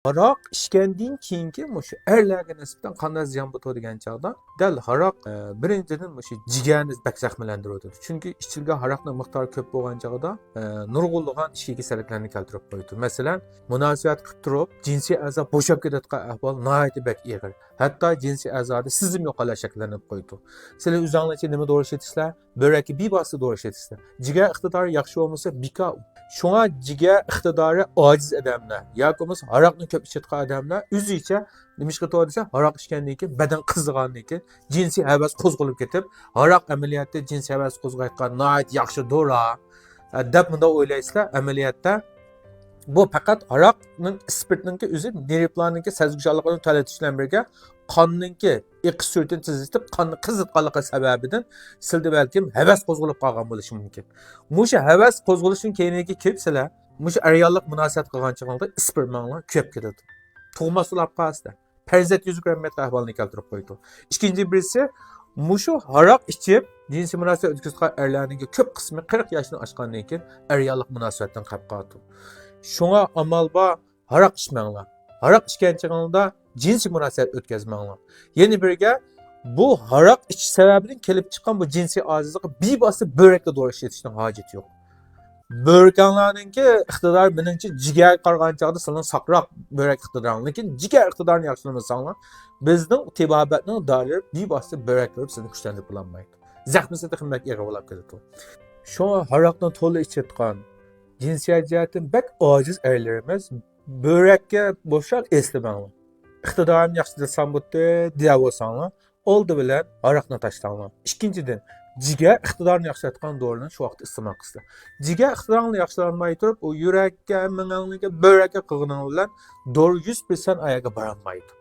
Haraq içkəndən keyinki şu erlərə nisbətən qanday ziyan bo'tadi degan chaqda dal haraq birinchidan şu jigarni bak zaxmlantiradi. Chunki ichilgan haraqning miqdori ko'p bo'lgan chaqda nurg'unlagan ichki kasalliklarni keltirib qo'yadi. Masalan, munosabat qilib turib, jinsiy a'zo bo'shab ketadigan ahvol nihoyatda bak og'ir. Hatto jinsiy a'zoda sizim yo'qolish shakllanib qo'yadi. Sizlar o'zingizcha nima dorish etisizlar? Börekki bevosita dorish etisizlar. Jigar iqtidori yaxshi bo'lmasa, bika Şuna jigar iqtidori ojiz odamlar yoki bo'lmasa haraqni ko'p ichadigan odamlar o'zicha nima qilib desa, haraq ichgandan keyin badan qizigandan keyin jinsiy havas qo'zg'alib ketib, haraq amaliyotda jinsiy havas qo'zg'ayotgan nihoyat yaxshi dori deb bunda o'ylaysizlar. Amaliyotda bu faqat haraqning spirtninki o'zi nervlarninki sezgichanligini talatish bilan birga qonninki iqish sur'atini tezlatib, qonni qizitganligi sababidan sizda balkim havas qo'zg'alib qolgan bo'lishi mumkin. Musha havas qo'zg'alishining keyingi ko'psalar musha ayollik munosabat qilgan chog'da spermalar ko'p ketadi. Tug'masulab qolsa, farzand yuz ko'rmayotgan ahvolni keltirib qo'ydi. Ikkinchi birisi mushu haraq ichib jinsiy munosabat o'tkazgan erlarning ko'p qismi 40 yoshni oshgandan keyin ayollik munosabatdan qolib qoladi. Şuna amal var, haraq içmanglar. Haraq içken çağında jinsiy munosabat o'tkazmanglar. Yeni birga bu haraq ichish sababidan kelib chiqqan bu jinsiy ojizlikqa bevosita börekka dorish yetishning hojati yo'q. Böreklarninki iqtidor meningcha jigar qargan chog'da sizlarning saqroq börek iqtidoring, lekin jigar iqtidorini yaxshilamasanglar, bizning tibobatning doiralari bevosita böreklar sizni kuchlantirib bo'lmaydi. Zaxmisi qimmat yig'ib olib ketadi. Shu haraqni to'la ichayotgan cinsiyet cihetten bek aciz erlerimiz börekke boşak eslemanglar. İqtidarım yaxşı sambutda diye olsanlar, oldu bilen haraqni taşlanlar. İkinciden, jigar iqtidarını yaxshilayotgan dorilarni shu vaqtda iste'mol qilsa. Jigar iqtidorini yaxshilanmay turib, u yurakka, minanglarga, börekka qilganing bilan dori 100% ayaga borolmaydi.